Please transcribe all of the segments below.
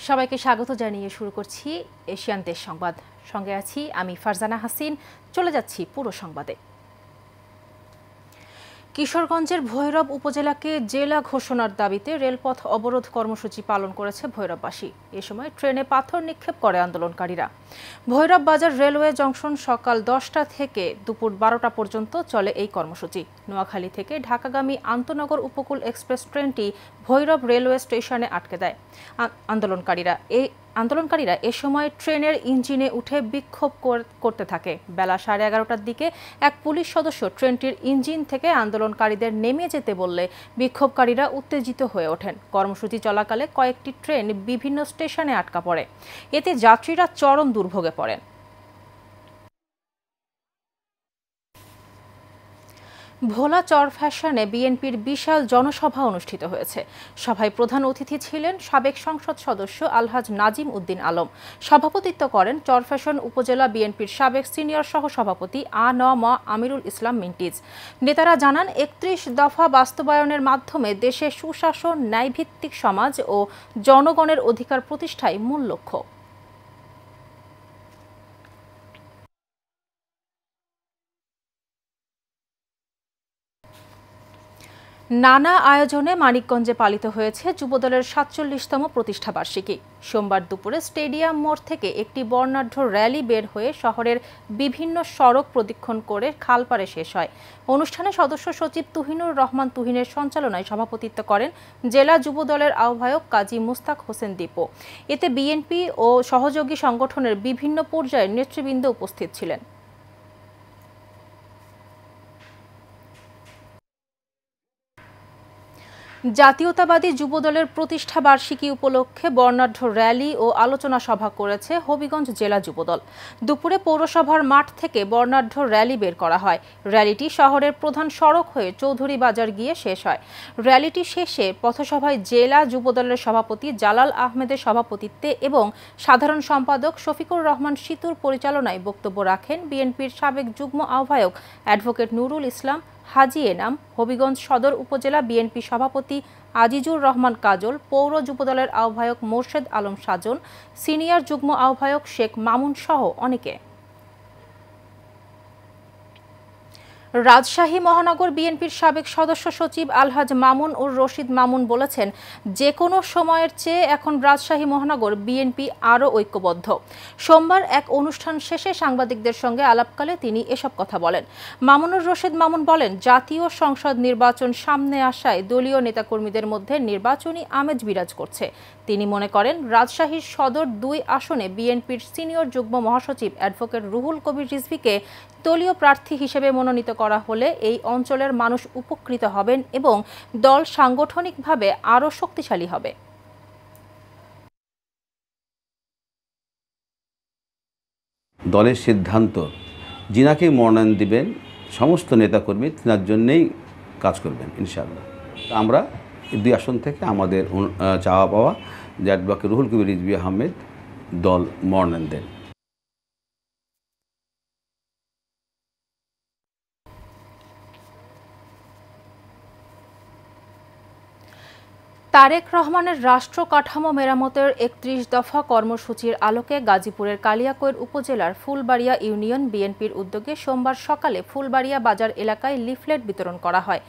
সবাইকে স্বাগত জানিয়ে শুরু করছি এশিয়ান দেশ সংবাদ। সঙ্গে আছি আমি ফারজানা হাসিন। চলে যাচ্ছি পুরো সংবাদে। কিশোরগঞ্জের ভৈরব উপজেলাকে জেলা ঘোষণার দাবিতে রেলপথ অবরোধ কর্মসূচি পালন করেছে ভৈরববাসী। এ সময় ট্রেনে পাথর নিক্ষেপ করে আন্দোলনকারীরা। ভৈরব বাজার রেলওয়ে জংশন সকাল 10টা থেকে দুপুর 12টা পর্যন্ত চলে এই কর্মসূচি। নোয়াখালী থেকে ঢাকাগামী আন্তনগর উপকূল এক্সপ্রেস ট্রেনটি ভৈরব রেলওয়ে স্টেশনে আটকে দেয় আন্দোলনকারীরা এ সময় ট্রেনের ইঞ্জিনে উঠে বিক্ষোভ করতে থাকে। বেলা 11:30টার দিকে এক পুলিশ সদস্য ট্রেনটির ইঞ্জিন থেকে আন্দোলনকারীদের নেমে যেতে বললে বিক্ষোভকারীরা উত্তেজিত হয়ে ওঠেন। কর্মসূচি চলাকালে কয়েকটি ট্রেন বিভিন্ন স্টেশনে আটকা পড়ে। এতে যাত্রীরা চরম দুর্ভোগে পড়েন। ভোলা চর ফ্যাশনে বিএনপির বিশাল জনসভা অনুষ্ঠিত হয়েছে। সভায় প্রধান অতিথি ছিলেন সাবেক সংসদ সদস্য আলহাজ নাজিম উদ্দিন আলম। সভাপতিত্ব করেন চর ফ্যাশন উপজেলা বিএনপির সাবেক সিনিয়র সহসভাপতি আ.ন.ম আমিরুল ইসলাম মিন্টিজ। নেতারা জানান, 31 দফা বাস্তবায়নের মাধ্যমে দেশে সুশাসন, ন্যায়ভিত্তিক সমাজ ও জনগণের অধিকার প্রতিষ্ঠাই মূল লক্ষ্য। নানা আয়োজনে মানিকগঞ্জে পালিত হয়েছে যুবদলের 47তম প্রতিষ্ঠাবার্ষিকী। সোমবার দুপুরে স্টেডিয়াম মোড় থেকে একটি বর্ণাঢ্য র্যালি বের হয়ে শহরের বিভিন্ন সড়ক প্রদক্ষিণ করে খালপাড়ে শেষ হয়। অনুষ্ঠানে সদস্য সচিব তুহিনুর রহমান তুহিনের সঞ্চালনায় সভাপতিত্ব করেন জেলা যুবদলের আহ্বায়ক কাজী মুস্তাক হোসেন দীপু। এতে বিএনপি ও সহযোগী সংগঠনের বিভিন্ন পর্যায়ের নেতৃবৃন্দ উপস্থিত ছিলেন। জাতীয়তাবাদী যুবদলের প্রতিষ্ঠা বার্ষিকী উপলক্ষে বর্ণাঢ্য র্যালি ও আলোচনা সভা করেছে হবিগঞ্জ জেলা যুবদল। দুপুরে পৌরসভার মাঠ থেকে বর্ণাঢ্য র্যালি বের করা হয়। র্যালিটি শহরের প্রধান সড়ক হয়ে চৌধুরী বাজার গিয়ে শেষ হয়। র্যালিটি শেষে পথসভায় জেলা যুবদলের সভাপতি জালাল আহমেদের সভাপতিত্বে এবং সাধারণ সম্পাদক শফিকুর রহমান সিতুর পরিচালনায় বক্তব্য রাখেন বিএনপির সাবেক যুগ্ম আহ্বায়ক অ্যাডভোকেট নুরুল ইসলাম হাজি এনাম, হবিগঞ্জ সদর উপজেলা বিএনপি সভাপতি আজিজুর রহমান কাজল, পৌর যুবদলের আহ্বায়ক মোর্শেদ আলম সাজন, সিনিয়র যুগ্ম আহ্বায়ক শেখ মামুন সহ অনেকে। রাজশাহী মহানগর বিএনপির সাবেক সদস্য সচিব আলহাজ মামুন উর রশিদ মামুন বলেছেন, যে কোনো সময়ের চেয়ে এখন রাজশাহী মহানগর বিএনপি আরও ঐক্যবদ্ধ। সোমবার এক অনুষ্ঠান শেষে সাংবাদিকদের সঙ্গে আলাপকালে তিনি এসব কথা বলেন। মামুনুর রশিদ মামুন বলেন, জাতীয় সংসদ নির্বাচন সামনে আসায় দলীয় নেতাকর্মীদের মধ্যে নির্বাচনী আমেজ বিরাজ করছে। তিনি মনে করেন, রাজশাহীর সদর 2 আসনে বিএনপির সিনিয়র যুগ্ম মহাসচিব অ্যাডভোকেট রুহুল কবির রিজভীকে দলীয় প্রার্থী হিসেবে মনোনীত করা হলে এই অঞ্চলের মানুষ উপকৃত হবেন এবং দল সাংগঠনিকভাবে আরও শক্তিশালী হবে। দলের সিদ্ধান্ত, যিনাকে মনোনয়ন দিবেন সমস্ত নেতাকর্মী তার জন্যেই কাজ করবেন ইনশাআল্লাহ। আমরা এই 2 আসন থেকে আমাদের চাওয়া পাওয়া যে অ্যাডভোকেট রুহুল কবির রিজভী আহমেদ দল মনোনয়ন দেন। তারেক রহমানের রাষ্ট্র কাঠামো মেরামতের 31 দফা কর্মসূচির আলোকে গাজীপুরের কালিয়াকৈর উপজেলার ফুলবাড়িয়া ইউনিয়ন বিএনপির উদ্যোগে সোমবার সকালে ফুলবাড়িয়া বাজার এলাকায় লিফলেট বিতরণ করা হয়।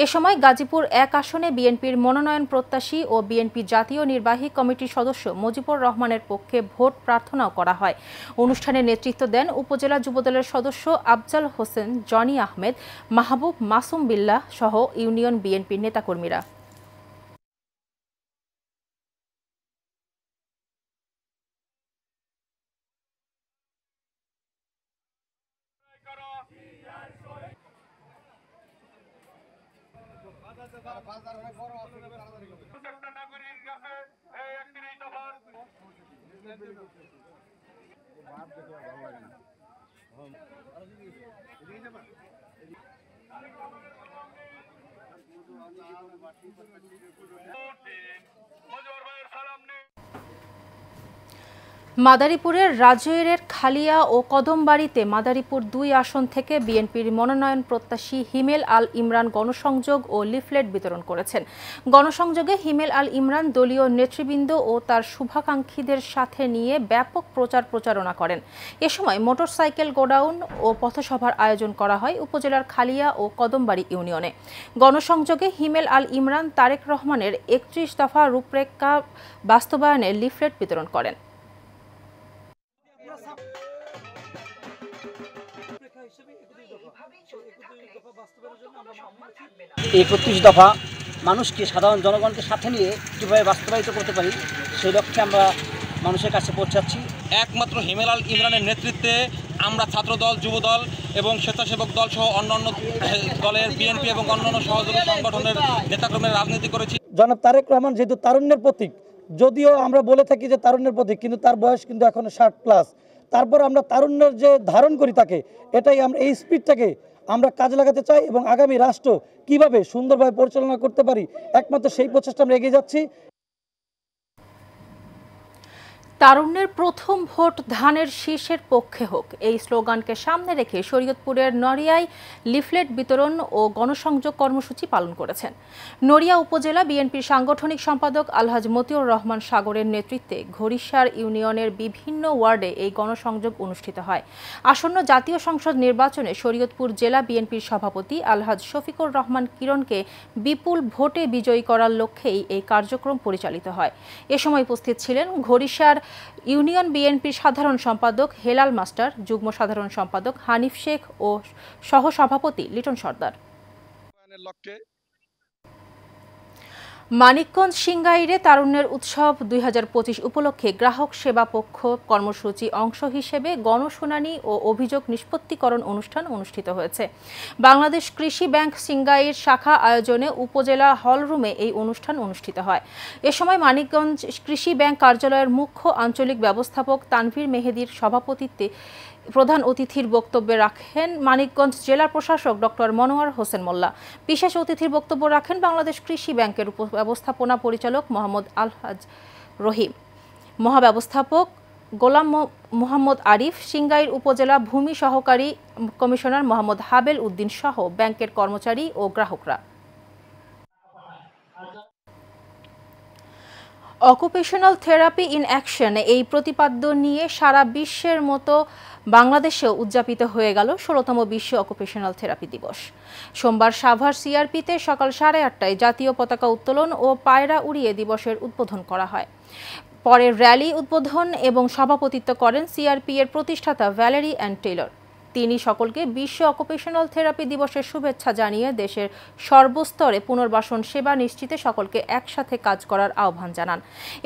এ সময় গাজীপুর 1 আসনে বিএনপির মনোনয়ন প্রত্যাশী ও বিএনপি জাতীয় নির্বাহী কমিটির সদস্য মুজিবুর রহমানের পক্ষে ভোট প্রার্থনাও করা হয়। অনুষ্ঠানে নেতৃত্ব দেন উপজেলা যুবদলের সদস্য আফজাল হোসেন, জনি আহমেদ, মাহবুব মাসুম বিল্লাহ সহ ইউনিয়ন বিএনপির নেতাকর্মীরা। মাদারীপুরের রাজৈরের খালিয়া ও কদমবাড়িতে মাদারীপুর ২ আসন থেকে বিএনপির মনোনয়ন প্রত্যাশী হিমেল আল ইমরান গণসংযোগ ও লিফলেট বিতরণ করেছেন। গণসংযোগে হিমেল আল ইমরান দলীয় নেতৃবৃন্দ ও তার শুভাকাঙ্ক্ষীদের সাথে নিয়ে ব্যাপক প্রচারণা করেন। এ সময় মোটরসাইকেল গোডাউন ও পথসভার আয়োজন করা হয় উপজেলার খালিয়া ও কদমবাড়ি ইউনিয়নে। গণসংযোগে হিমেল আল ইমরান তারেক রহমানের ৩১ দফা রূপরেখা বাস্তবায়নের লিফলেট বিতরণ করেন। এই ৩১ দফা মানুষকে, সাধারণ জনগণকে সাথে নিয়ে কীভাবে বাস্তবায়িত করতে পারি সেই লক্ষ্যে আমরা মানুষের কাছে পৌঁছাচ্ছি। একমাত্র হিমেল আল ইমরানের নেতৃত্বে আমরা ছাত্রদল, যুবদল এবং স্বেচ্ছাসেবক দল সহ অন্যান্য দলের বিএনপি এবং অন্যান্য সহযোগী সংগঠনের নেতাকর্মীরা রাজনীতি করেছি। জনাব তারেক রহমান যেহেতু তারুণ্যের প্রতীক, যদিও আমরা বলে থাকি যে তারুণ্যের প্রতীক, কিন্তু তার বয়স কিন্তু এখনো 60+। তারপর আমরা তারুণ্যের যে ধারণ করি তাকে, এটাই আমরা এই স্পিডটাকে আমরা কাজে লাগাতে চাই এবং আগামী রাষ্ট্র কিভাবে সুন্দরভাবে পরিচালনা করতে পারি একমাত্র সেই প্রচেষ্টা আমরা এগিয়ে যাচ্ছি। তারুণ্যের প্রথম ভোট ধানের শীর্ষের পক্ষে হোক, এই স্লোগানকে সামনে রেখে শরীয়তপুরের নড়িয়ায় লিফলেট বিতরণ ও গণসংযোগ কর্মসূচি পালন করেছেন। নড়িয়া উপজেলা বিএনপির সাংগঠনিক সম্পাদক আলহাজ মতিউর রহমান সাগরের নেতৃত্বে ঘড়িসার ইউনিয়নের বিভিন্ন ওয়ার্ডে এই গণসংযোগ অনুষ্ঠিত হয়। আসন্ন জাতীয় সংসদ নির্বাচনে শরীয়তপুর জেলা বিএনপির সভাপতি আলহাজ শফিকুর রহমান কিরণকে বিপুল ভোটে বিজয়ী করার লক্ষ্যেই এই কার্যক্রম পরিচালিত হয়। এ সময় উপস্থিত ছিলেন ঘড়িসার ইউনিয়ন বিএনপির সাধারণ সম্পাদক হেলাল মাস্টার, যুগ্ম সাধারণ সম্পাদক হানিফ শেখ ও সহসভাপতি লিটন সর্দার। মানিকগঞ্জ সিংগাইরে তারুণ্যের উৎসব ২০২৫ উপলক্ষে গ্রাহক সেবা পক্ষ কর্মসূচি অংশ হিসেবে গণশুনানি ও অভিযোগ নিষ্পত্তিকরণ অনুষ্ঠান অনুষ্ঠিত হয়েছে। বাংলাদেশ কৃষি ব্যাংক সিংগাইর শাখা আয়োজনে উপজেলা হলরুমে এই অনুষ্ঠান অনুষ্ঠিত হয়। এ সময় মানিকগঞ্জ কৃষি ব্যাংক কার্যালয়ের মুখ্য আঞ্চলিক ব্যবস্থাপক তানভীর মেহেদির সভাপতিত্বে প্রধান অতিথির বক্তব্যে রাখেন মানিকগঞ্জ জেলা প্রশাসক ডক্টর মনোয়ার হোসেন মোল্লা। বিশেষ অতিথির বক্তব্য রাখেন বাংলাদেশ কৃষি ব্যাংকের উপব্যবস্থাপনা পরিচালক মোহাম্মদ আলহাজ রহিম, মহাব্যবস্থাপক গোলাম মোহাম্মদ আরিফ, সিংগাইর উপজেলা ভূমি সহকারী কমিশনার মোহাম্মদ হাবেল উদ্দিন সহ ব্যাংকের কর্মচারী ও গ্রাহকরা। অকুপেশনাল থেরাপি ইন অ্যাকশন এই প্রতিপাদ্য নিয়ে সারা বিশ্বের মতো বাংলাদেশেও উদযাপিত হয়ে গেল ১৬তম বিশ্ব অকুপেশনাল থেরাপি দিবস। সোমবার সাভার সিআরপিতে সকাল 8:30টায় জাতীয় পতাকা উত্তোলন ও পায়রা উড়িয়ে দিবসের উদ্বোধন করা হয়। পরে র্যালি উদ্বোধন এবং সভাপতিত্ব করেন সিআরপি এর প্রতিষ্ঠাতা ভ্যালেরি অ্যান্ড টেইলর। তিনি সকলকে বিশ্ব অকুপেশনাল থেরাপি দিবসের শুভেচ্ছা জানিয়ে দেশের সর্বস্তরে পুনর্বাসন সেবা নিশ্চিতে সকলকে একসাথে কাজ করার আহ্বান জানান।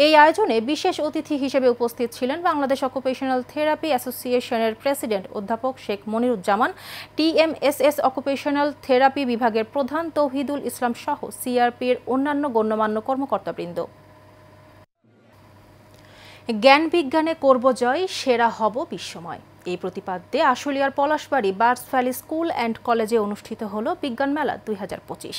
এই আয়োজনে বিশেষ অতিথি হিসেবে উপস্থিত ছিলেন বাংলাদেশ অকুপেশনাল থেরাপি অ্যাসোসিয়েশনের প্রেসিডেন্ট অধ্যাপক Sheikh Moniruzzaman, TMSS occupational therapy বিভাগের প্রধান তৌহিদুল ইসলাম সহ সিআরপি এর অন্যান্য গণ্যমান্য কর্মকর্তাবৃন্দ। জ্ঞান বিজ্ঞানে করব জয়, সেরা হব বিশ্বময়, এই প্রতিপাদ্যে আশুলিয়ার Palashbari Birds Valley School and কলেজে অনুষ্ঠিত হল বিজ্ঞান মেলা ২০২৫।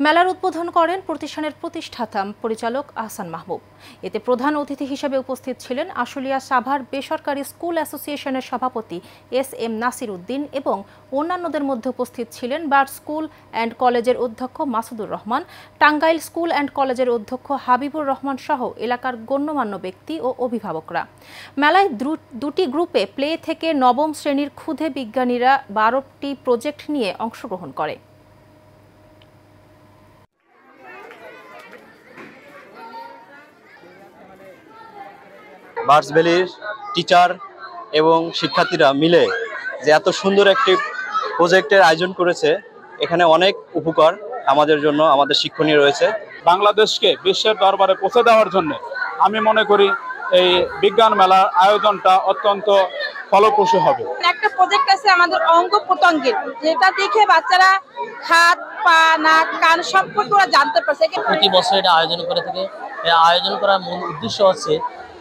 মেলার উদ্বোধন করেন প্রতিষ্ঠানের প্রতিষ্ঠাতা পরিচালক আহসান মাহবুব। এতে প্রধান অতিথি হিসেবে উপস্থিত ছিলেন আশুলিয়া সাভার বেসরকারি স্কুল অ্যাসোসিয়েশনের সভাপতি এস.এম. নাসির উদ্দিন এবং অন্যান্যদের মধ্যে উপস্থিত ছিলেন বার্ডস স্কুল অ্যান্ড কলেজের অধ্যক্ষ মাসুদুর রহমান, টাঙ্গাইল স্কুল অ্যান্ড কলেজের অধ্যক্ষ হাবিবুর রহমান সহ এলাকার গণ্যমান্য ব্যক্তি ও অভিভাবকরা। মেলায় দুটি গ্রুপে প্লে থেকে নবম শ্রেণীর ক্ষুদে বিজ্ঞানীরা 12টি প্রজেক্ট নিয়ে অংশগ্রহণ করে। বার্ডস ভ্যালির টিচার এবং শিক্ষার্থীরা মিলে যে এত সুন্দর একটি প্রজেক্টের আয়োজন করেছে, এখানে অনেক উপকার আমাদের জন্য, আমাদের শিক্ষণীয় রয়েছে। বাংলাদেশকে বিশ্বের দরবারে পৌঁছে দেওয়ার জন্য আমি মনে করি এই বিজ্ঞান মেলার আয়োজনটা অত্যন্ত ফলপ্রসূ হবে। একটা প্রজেক্ট আছে আমাদের অঙ্গ প্রত্যঙ্গের, যেটা দেখে বাচ্চারা হাত, পা, নাক, কান সম্পর্কে ওরা জানতে পারছে। প্রতি বছর এটা আয়োজন করে থাকে। আয়োজন করার মূল উদ্দেশ্য হচ্ছে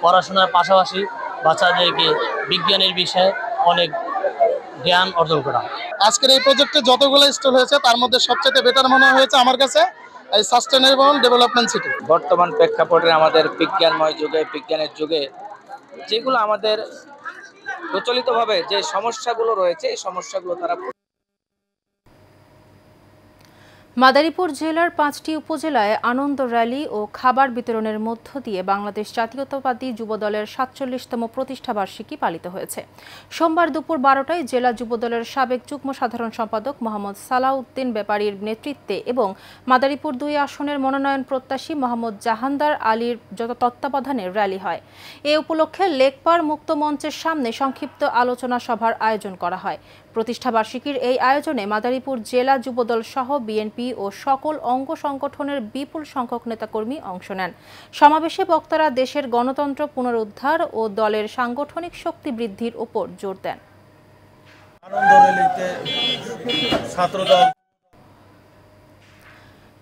পড়াশোনার পাশাপাশি বাচ্চাদেরকে বিজ্ঞানের বিষয়ে অনেক জ্ঞান অর্জন করা। আজকের এই প্রজেক্টে যতগুলো স্টল হয়েছে তার মধ্যে সবচেয়ে বেটার মনে হয়েছে আমার কাছে এই সাস্টেনেবল ডেভেলপমেন্ট সিটি। বর্তমান প্রেক্ষাপটে আমাদের বিজ্ঞানময় যুগে, বিজ্ঞানের যুগে যেগুলো আমাদের প্রচলিতভাবে যে সমস্যাগুলো রয়েছে এই সমস্যাগুলো তারা। মাদারীপুর জেলার ৫টি উপজেলায় আনন্দ র্যালি ও খাবার বিতরণের মধ্য দিয়ে বাংলাদেশ জাতীয়তাবাদী যুবদলের ৪৭তম প্রতিষ্ঠাবার্ষিকী পালিত হয়েছে। সোমবার দুপুর ১২টায় জেলা যুবদলের সাবেক যুগ্ম সাধারণ সম্পাদক মোহাম্মদ সালাউদ্দিন ব্যাপারীর নেতৃত্বে এবং মাদারীপুর ২ আসনের মনোনয়ন প্রত্যাশী মোহাম্মদ জাহানদার আলীর তত্ত্বাবধানে র্যালি হয়। এ উপলক্ষে লেকপাড় মুক্ত মঞ্চের সামনে সংক্ষিপ্ত আলোচনা সভার আয়োজন করা হয়। প্রতিষ্ঠাবার্ষিকীর এই আয়োজনে মাদারীপুর জেলা যুবদল সহ বিএনপি ও সকল অঙ্গ সংগঠনের বিপুল সংখ্যক নেতাকর্মী অংশ নেন। সমাবেশে বক্তারা দেশের গণতন্ত্র পুনরুদ্ধার ও দলের সাংগঠনিক শক্তি বৃদ্ধির উপর জোর দেন।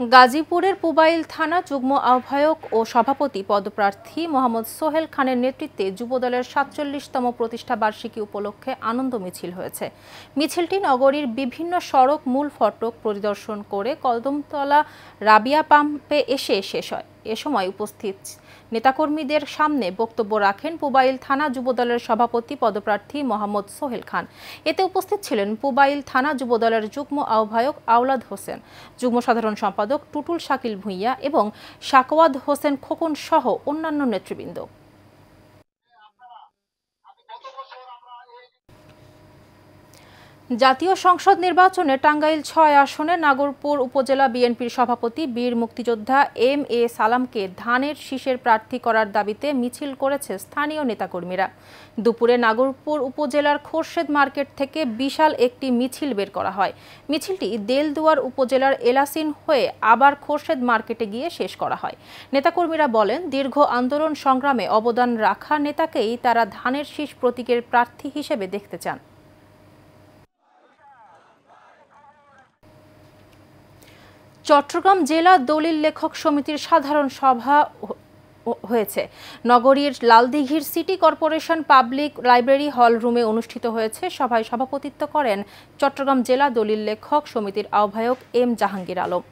গাজীপুরের পুবাইল থানা যুগ্ম আহ্বায়ক ও সভাপতি পদপ্রার্থী মোহাম্মদ সোহেল খানের নেতৃত্বে যুবদলের ৪৭তম প্রতিষ্ঠা বার্ষিকী উপলক্ষে আনন্দ মিছিল হয়েছে। মিছিলটি নগরীর বিভিন্ন সড়ক মূল ফটক পরিদর্শন করে কদমতলা রাবিয়া পাম্পে এসে শেষ হয়। এ সময় উপস্থিত নেতাকর্মীদের সামনে বক্তব্য রাখেন পুবাইল থানা যুবদলের সভাপতি পদপ্রার্থী মোহাম্মদ সোহেল খান। এতে উপস্থিত ছিলেন পুবাইল থানা যুবদলের যুগ্ম আহ্বায়ক আওলাদ হোসেন, যুগ্ম সাধারণ সম্পাদক টুটুল শাকিল ভূঁইয়া এবং সাকওয়াদ হোসেন খোকন সহ অন্যান্য নেতৃবৃন্দ। জাতীয় সংসদ নির্বাচনে টাঙ্গাইল ৬ আসনে নাগরপুর উপজেলা বিএনপির সভাপতি বীর মুক্তিযোদ্ধা এম.এ. সালামকে ধানের শীষের প্রার্থী করার দাবিতে মিছিল করেছে স্থানীয় নেতাকর্মীরা। দুপুরে নাগরপুর উপজেলার খোরশেদ মার্কেট থেকে বিশাল একটি মিছিল বের করা হয়। মিছিলটি দেলদুয়ার উপজেলার এলাসিন হয়ে আবার খোরশেদ মার্কেটে গিয়ে শেষ করা হয়। নেতাকর্মীরা বলেন, দীর্ঘ আন্দোলন সংগ্রামে অবদান রাখা নেতাকেই তারা ধানের শীষ প্রতীকের প্রার্থী হিসেবে দেখতে চান। চট্টগ্রাম জেলা দলিল লেখক সমিতির সাধারণ সভা হয়েছে। নগরীর লালদিঘির সিটি কর্পোরেশন পাবলিক লাইব্রেরি হল রুমে অনুষ্ঠিত হয়েছে। সভায় সভাপতিত্ব করেন চট্টগ্রাম জেলা দলিল লেখক সমিতির আহ্বায়ক এম জাহাঙ্গীর আলম।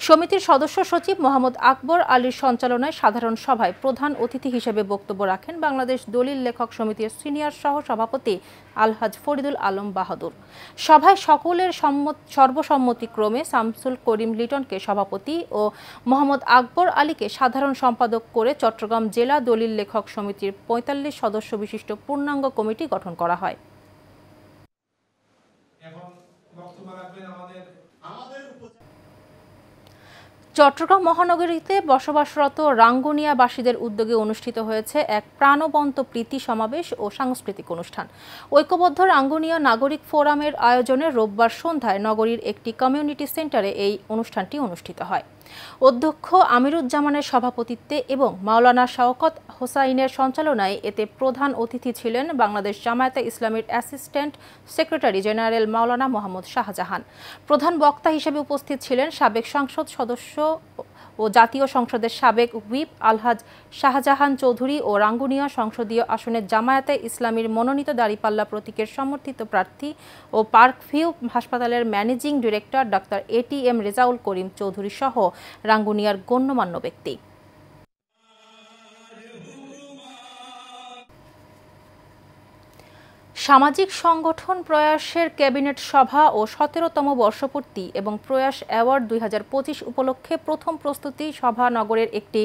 সমিতির সদস্য সচিব মোহাম্মদ আকবর আলীর সঞ্চালনায় সাধারণ সভায় প্রধান অতিথি হিসেবে বক্তব্য রাখেন বাংলাদেশ দলিল লেখক সমিতির সিনিয়র সহ সভাপতি আলহাজ ফরিদুল আলম বাহাদুর। সভায় সকলের সর্বসম্মতিক্রমে শামসুল করিম লিটনকে সভাপতি ও মোহাম্মদ আকবর আলীকে সাধারণ সম্পাদক করে চট্টগ্রাম জেলা দলিল লেখক সমিতির ৪৫ সদস্য বিশিষ্ট পূর্ণাঙ্গ কমিটি গঠন করা হয়। চট্টগ্রাম মহানগরীতে বসবাসরত রাঙ্গুনিয়াবাসীদের উদ্যোগে অনুষ্ঠিত হয়েছে এক প্রাণবন্ত প্রীতি সমাবেশ ও সাংস্কৃতিক অনুষ্ঠান। ঐক্যবদ্ধ রাঙ্গুনিয়া নাগরিক ফোরামের আয়োজনে রোববার সন্ধ্যায় নগরীর একটি কমিউনিটি সেন্টারে এই অনুষ্ঠানটি অনুষ্ঠিত হয়। অধ্যক্ষ আমিরুজ্জামানের সভাপতিত্বে এবং মাওলানা শওকত হোসাইনের সঞ্চালনায় এতে প্রধান অতিথি ছিলেন বাংলাদেশ জামায়াতে ইসলামীর অ্যাসিস্ট্যান্ট সেক্রেটারি জেনারেল মাওলানা মোহাম্মদ শাহজাহান। প্রধান বক্তা হিসেবে উপস্থিত ছিলেন সাবেক সংসদ সদস্য ও জাতীয় সংসদের সাবেক হুইপ আলহাজ শাহজাহান চৌধুরী ও রাঙ্গুনিয়া সংসদীয় আসনের জামায়াতে ইসলামীর মনোনীত দাঁড়িপাল্লা প্রতীকের সমর্থিত প্রার্থী ও পার্কভিউ হাসপাতালের ম্যানেজিং ডিরেক্টর ডাক্তার এ.টি.এম. রেজাউল করিম চৌধুরী সহ রাঙ্গুনিয়ার গণ্যমান্য ব্যক্তি। সামাজিক সংগঠন প্রয়াসের ক্যাবিনেট সভা ও ১৭তম বর্ষপূর্তি এবং প্রয়াস অ্যাওয়ার্ড ২০২৫ উপলক্ষে প্রথম প্রস্তুতি সভা নগরের একটি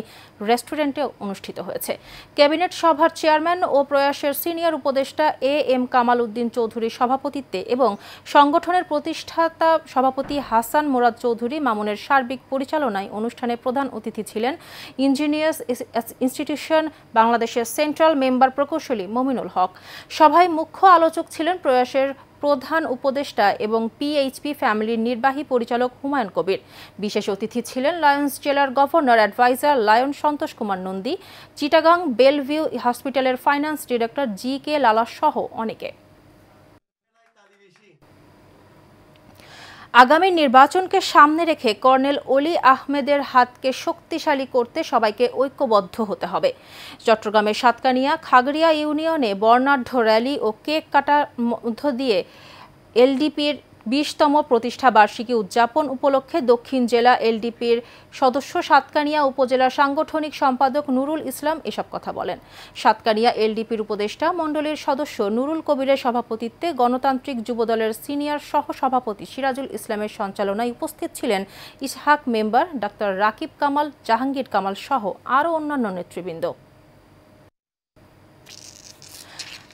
রেস্টুরেন্টে অনুষ্ঠিত হয়েছে। ক্যাবিনেট সভার চেয়ারম্যান ও প্রয়াসের সিনিয়র উপদেষ্টা এ.এম. কামাল উদ্দিন চৌধুরীর সভাপতিত্বে এবং সংগঠনের প্রতিষ্ঠাতা সভাপতি হাসান মুরাদ চৌধুরী মামুনের সার্বিক পরিচালনায় অনুষ্ঠানে প্রধান অতিথি ছিলেন ইঞ্জিনিয়ার্স ইনস্টিটিউশন বাংলাদেশের সেন্ট্রাল মেম্বার প্রকৌশলী মমিনুল হক। সভায় মুখ্য আলোচক ছিলেন প্রয়াসের প্রধান উপদেষ্টা এবং পিএইচপি ফ্যামিলির নির্বাহী পরিচালক হুমায়ুন কবির। বিশেষ অতিথি ছিলেন লায়ন্স জেলার governor adviser lion Santosh Kumar Nandi, Chittagong Belle Vue হসপিটালের ফাইন্যান্স ডিরেক্টর জি.কে. লালা সহ অনেকে। আগামী নির্বাচনকে সামনে রেখে কর্নেল অলি আহমেদের হাতকে শক্তিশালী করতে সবাইকে ঐক্যবদ্ধ হতে হবে। চট্টগ্রামের সাতকানিয়া খাগড়িয়া ইউনিয়নে বর্ণাঢ্য র্যালি ও কেক কাটার মধ্য দিয়ে এলডিপির 20তম প্রতিষ্ঠা বার্ষিকী উদযাপন উপলক্ষে দক্ষিণ জেলা এলডিপির সদস্য সাতকানিয়া উপজেলার সাংগঠনিক সম্পাদক নুরুল ইসলাম এসব কথা বলেন। সাতকানিয়া এলডিপির উপদেষ্টা মণ্ডলীর সদস্য নুরুল কবিরের সভাপতিত্বে গণতান্ত্রিক যুবদলের সিনিয়র সহ সভাপতি সিরাজুল ইসলামের সঞ্চালনায় উপস্থিত ছিলেন ইসহাক মেম্বার, ডাক্তার রাকিব কামাল, জাহাঙ্গীর কামাল সহ আরও অন্যান্য নেতৃবৃন্দ।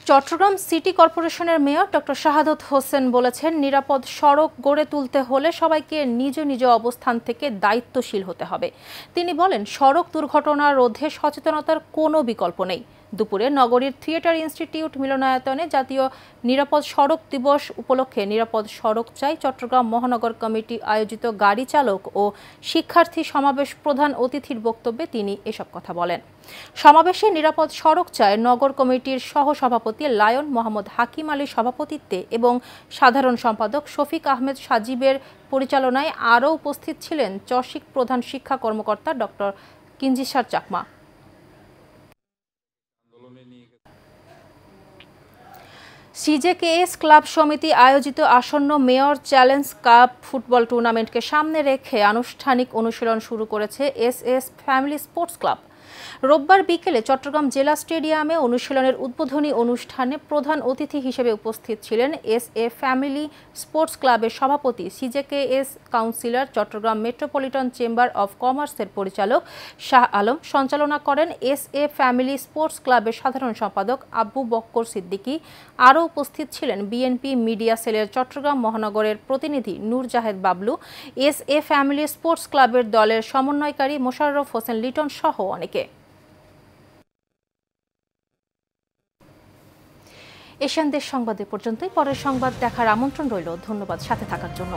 চট্টগ্রাম সিটি কর্পোরেশনের মেয়র ডক্টর শাহাদত হোসেন বলেছেন, নিরাপদ সড়ক গড়ে তুলতে হলে সবাইকে নিজ নিজ অবস্থান থেকে দায়িত্বশীল হতে হবে। তিনি বলেন, সড়ক দুর্ঘটনা রোধে সচেতনতার কোনো বিকল্প নেই। দুপুরে নগরীর থিয়েটার ইনস্টিটিউট মিলনায়তনে জাতীয় নিরাপদ সড়ক দিবস উপলক্ষে নিরাপদ সড়ক চাই চট্টগ্রাম মহানগর কমিটি আয়োজিত গাড়ি চালক ও শিক্ষার্থী সমাবেশ প্রধান অতিথির বক্তব্যে তিনি এসব কথা বলেন। সমাবেশে নিরাপদ সড়ক চায় নগর কমিটির সহ সভাপতি লায়ন মোহাম্মদ হাকিম আলীর সভাপতিত্বে এবং সাধারণ সম্পাদক শফিক আহমেদ সাজিবের পরিচালনায় আরও উপস্থিত ছিলেন চশিক প্রধান শিক্ষা কর্মকর্তা ডক্টর কিঞ্জিসার চাকমা। সিজেকেএস ক্লাব সমিতি আয়োজিত আসন্ন মেয়র চ্যালেঞ্জ কাপ ফুটবল টুর্নামেন্টকে সামনে রেখে আনুষ্ঠানিক অনুশীলন শুরু করেছে এসএস ফ্যামিলি স্পোর্টস ক্লাব। রোববার বিকেলে চট্টগ্রাম জেলা স্টেডিয়ামে অনুশীলনের উদ্বোধনী অনুষ্ঠানে প্রধান অতিথি হিসেবে উপস্থিত ছিলেন এসএ ফ্যামিলি স্পোর্টস ক্লাবের সভাপতি, CJKS councillor, Chattogram metropolitan chamber of কমার্সের পরিচালক শাহ আলম। সঞ্চালনা করেন এসএ ফ্যামিলি স্পোর্টস ক্লাবের সাধারণ সম্পাদক আবু বক্কর সিদ্দিকী। আরও উপস্থিত ছিলেন বিএনপি মিডিয়া সেলের চট্টগ্রাম মহানগরের প্রতিনিধি Noor Zahed Bablu, SA Family sports ক্লাবের দলের সমন্বয়কারী মোশাররফ হোসেন লিটন সহ অনেকে। এশিয়ান দেশ সংবাদে পর্যন্তই। পরের সংবাদ দেখার আমন্ত্রণ রইল। ধন্যবাদ সাথে থাকার জন্য।